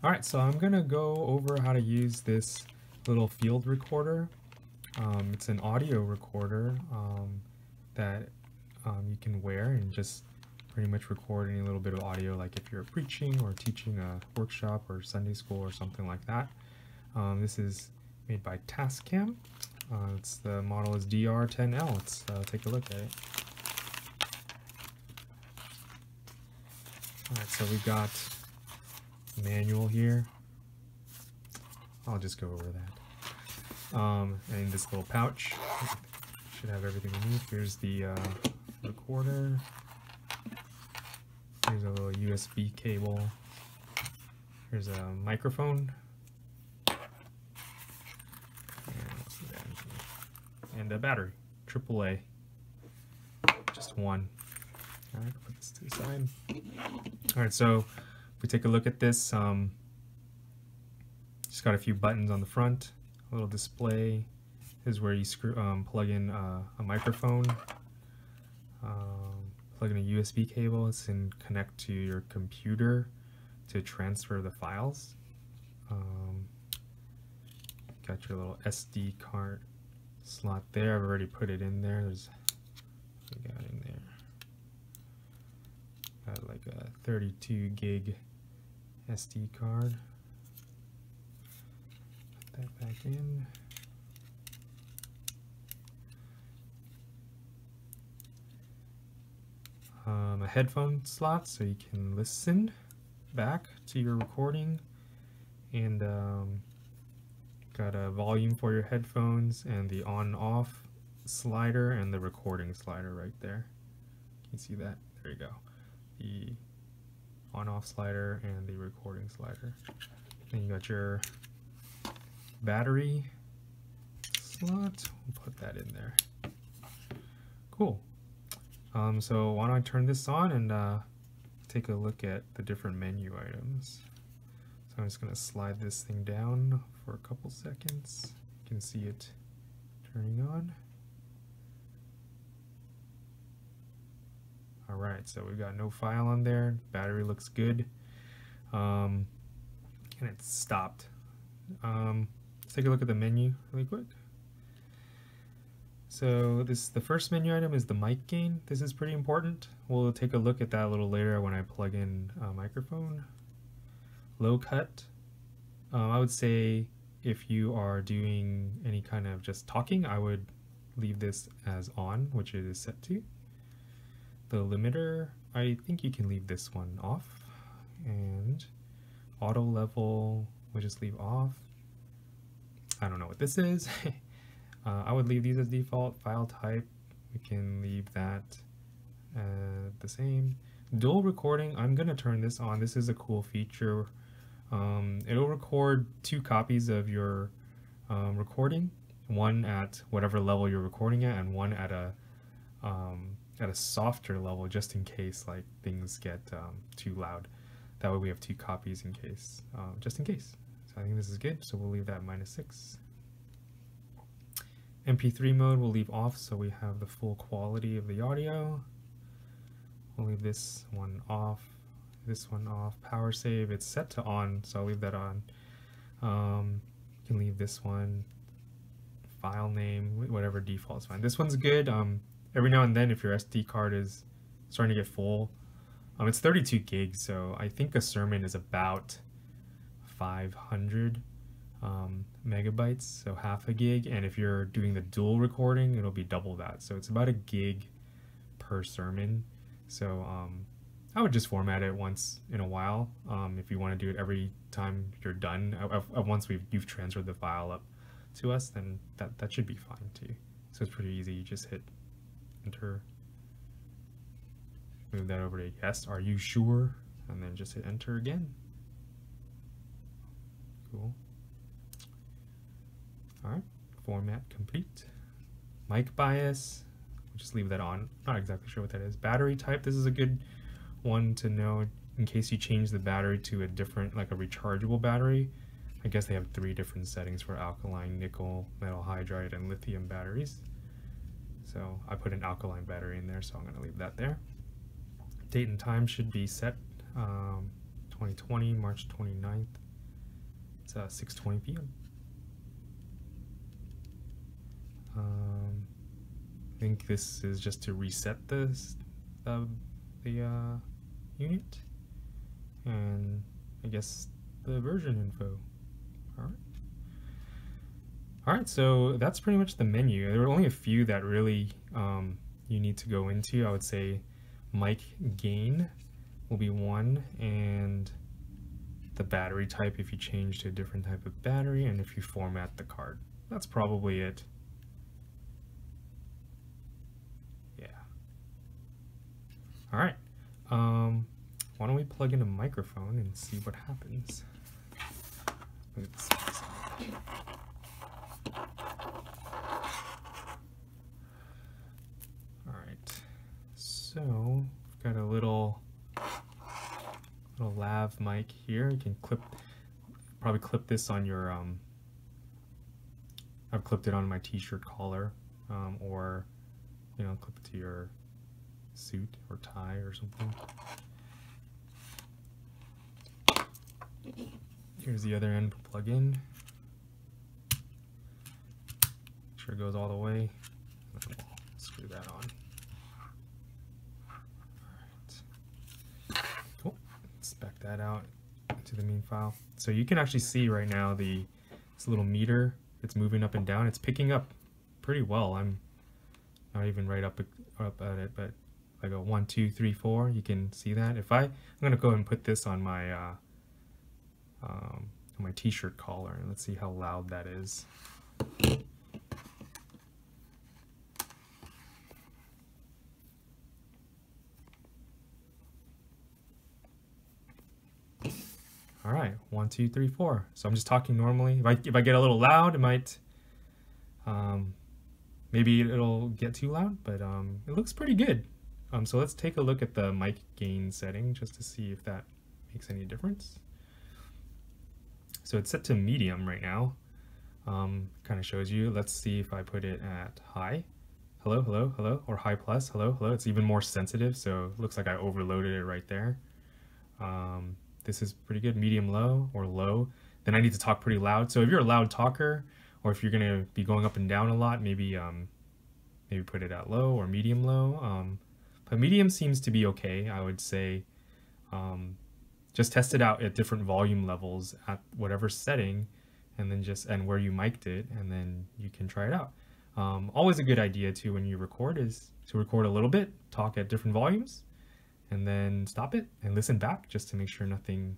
Alright, so I'm gonna go over how to use this little field recorder. It's an audio recorder that you can wear and just pretty much record any little bit of audio, like if you're preaching or teaching a workshop or Sunday school or something like that. This is made by Tascam. The model is DR-10L. Let's take a look at it. Alright, so we've got the manual here. I'll just go over that. And this little pouch should have everything underneath. Here's the recorder. Here's a little USB cable. Here's a microphone. And a battery, AAA, just one. All right, put this to the side. All right, so if we take a look at this, just got a few buttons on the front, a little display. This is where you plug in a microphone, plug in a USB cable, and connect to your computer to transfer the files. Got your little SD card slot there. I've already put it in there. We got in there. Got like a 32 gig SD card. Put that back in. A headphone slot so you can listen back to your recording, and got a volume for your headphones and the on-off slider and the recording slider right there. Can you see that? There you go. The on-off slider and the recording slider. Then you got your battery slot. We'll put that in there. Cool. So why don't I turn this on and take a look at the different menu items. So I'm just going to slide this thing down for a couple seconds. You can see it turning on. Alright, so we've got no file on there. Battery looks good. And it's stopped. Let's take a look at the menu really quick. So the first menu item is the mic gain. This is pretty important. We'll take a look at that a little later when I plug in a microphone. Low cut. I would say if you are doing any kind of just talking, I would leave this as on, which it is set to. The limiter, I think you can leave this one off. And auto level, we'll just leave off. I don't know what this is. I would leave these as default. File type, we can leave that the same. Dual recording, I'm going to turn this on. This is a cool feature. It'll record 2 copies of your recording, one at whatever level you're recording at, and one at a softer level, just in case like things get too loud. That way we have 2 copies in case, just in case. So I think this is good, so we'll leave that -6. MP3 mode we'll leave off so we have the full quality of the audio. We'll leave this one off. This one off. Power save, it's set to on, so I'll leave that on. You can leave this one. File name, whatever default is fine. This one's good. Every now and then, if your SD card is starting to get full, it's 32 gigs, so I think a sermon is about 500 megabytes, so half a gig. And if you're doing the dual recording, it'll be double that. So it's about a gig per sermon. So I would just format it once in a while. If you want to do it every time you're done, once you've transferred the file up to us, then that should be fine too. So it's pretty easy. You just hit enter, move that over to yes, are you sure? And then just hit enter again. Cool. Alright, format complete. Mic bias, we'll just leave that on. Not exactly sure what that is. Battery type, this is a good one to know in case you change the battery to a different, like a rechargeable battery. I guess they have 3 different settings for alkaline, nickel, metal hydride, and lithium batteries. So I put an alkaline battery in there, so I'm going to leave that there. Date and time should be set 2020, March 29th. It's 6:20 p.m. I think this is just to reset the unit, and I guess the version info. All right, so that's pretty much the menu. There are only a few that really you need to go into. I would say mic gain will be one, and the battery type if you change to a different type of battery, and if you format the card. That's probably it. Yeah. All right. Why don't we plug in a microphone and see what happens? All right. So we've got a little lav mic here. You can probably clip this on your I've clipped it on my t-shirt collar, or clip it to your suit or tie or something. Here's the other end plug in. Make sure it goes all the way. We'll screw that on. Cool. Let's back that out into the main file. So you can actually see right now this little meter. It's moving up and down. It's picking up pretty well. I'm not even right up at it, but if I go 1, 2, 3, 4, you can see that. I'm gonna go ahead and put this on my t-shirt collar, and let's see how loud that is. All right, 1, 2, 3, 4. So I'm just talking normally. If I get a little loud, it might, maybe it'll get too loud, but it looks pretty good. So let's take a look at the mic gain setting just to see if that makes any difference. So it's set to medium right now. Kind of shows you. Let's see if I put it at high. Hello, hello, hello, or high plus, hello, hello. It's even more sensitive, so it looks like I overloaded it right there. This is pretty good, medium low or low. Then I need to talk pretty loud. So if you're a loud talker, or if you're gonna be going up and down a lot, maybe put it at low or medium low. But medium seems to be okay, I would say. Just test it out at different volume levels at whatever setting, and then and where you mic'd it, and then you can try it out. Always a good idea too when you record is to record a little bit, talk at different volumes, and then stop it and listen back just to make sure nothing,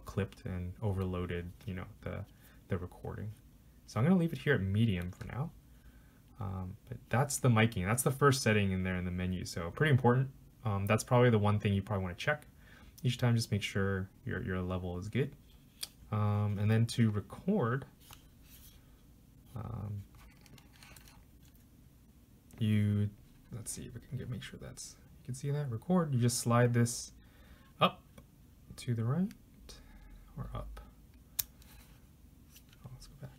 clipped and overloaded, the recording. So I'm gonna leave it here at medium for now. But that's the miking. That's the first setting in there in the menu. So pretty important. That's probably the one thing you probably want to check each time. Just make sure your level is good. And then to record, let's see if I can make sure you can see that. Record, you just slide this up to the right or up. Oh, let's go back.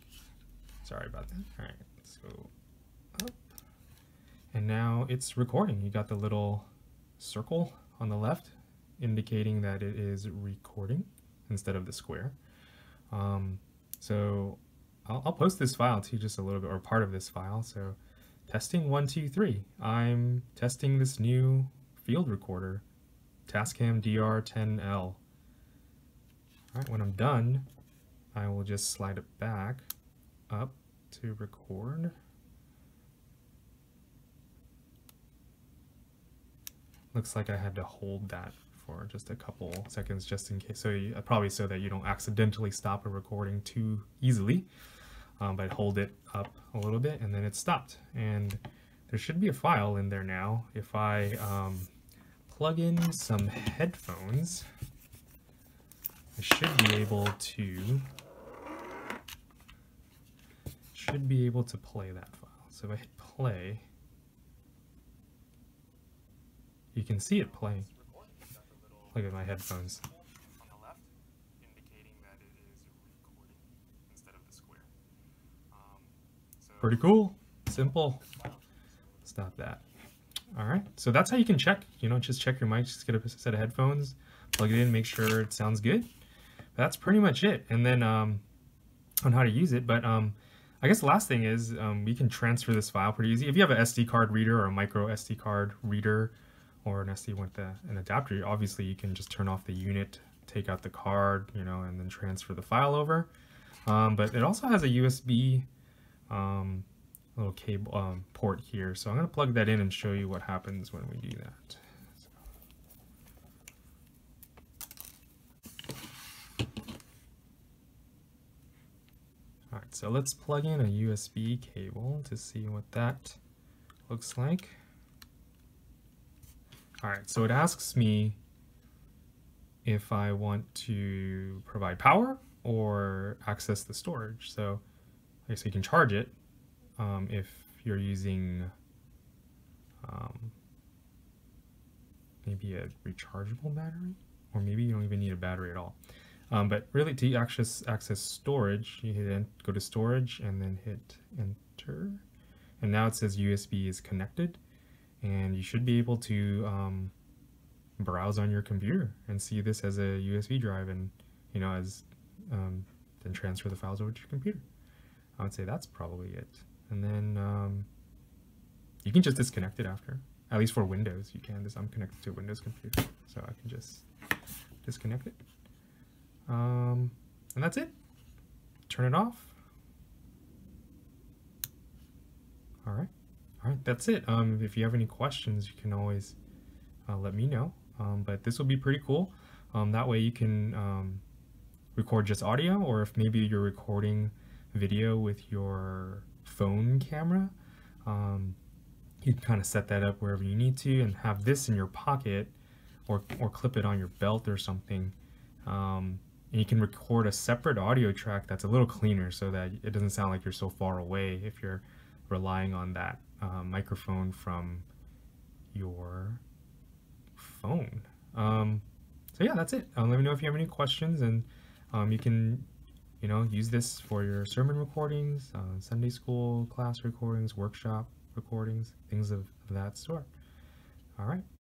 Sorry about that. All right, let's go up. And now it's recording. You got the little circle on the left indicating that it is recording instead of the square. So I'll post this file to you just a little bit, or part of this file. So testing 1, 2, 3. I'm testing this new field recorder, Tascam DR-10L. All right, when I'm done, I will just slide it back up to record. Looks like I had to hold that for just a couple seconds just in case. So probably so that you don't accidentally stop a recording too easily. But hold it up a little bit and then it stopped. And there should be a file in there now. If I plug in some headphones, I should be able to play that file. So if I hit play, you can see it playing. Look at my headphones. On the left, indicating that it is recording instead of the square. Pretty cool, simple. Stop that. All right, so that's how you can check. Just check your mic. Just get a set of headphones, plug it in, make sure it sounds good. That's pretty much it. And then on how to use it. But I guess the last thing is we can transfer this file pretty easy. If you have an SD card reader or a micro SD card reader or an SD with an adapter, obviously you can just turn off the unit, take out the card, you know, and then transfer the file over. But it also has a USB little cable port here. So I'm going to plug that in and show you what happens when we do that. Alright, so let's plug in a USB cable to see what that looks like. Alright, so it asks me if I want to provide power or access the storage. So I guess you can charge it if you're using maybe a rechargeable battery, or maybe you don't even need a battery at all. But really, to access storage, you hit go to storage and then hit enter. And now it says USB is connected, and you should be able to browse on your computer and see this as a USB drive, and you know, as then transfer the files over to your computer. I would say that's probably it. And then you can just disconnect it after. At least for Windows, you can. I'm connected to a Windows computer, so I can just disconnect it. And that's it. Turn it off. All right, that's it. If you have any questions, you can always let me know. But this will be pretty cool. That way you can record just audio, or if maybe you're recording video with your phone camera, you can kind of set that up wherever you need to and have this in your pocket, or clip it on your belt or something. And you can record a separate audio track that's a little cleaner, so that it doesn't sound like you're so far away if you're relying on that microphone from your phone. So yeah, that's it. Let me know if you have any questions, and you can, you know, use this for your sermon recordings, Sunday school class recordings, workshop recordings, things of that sort. All right.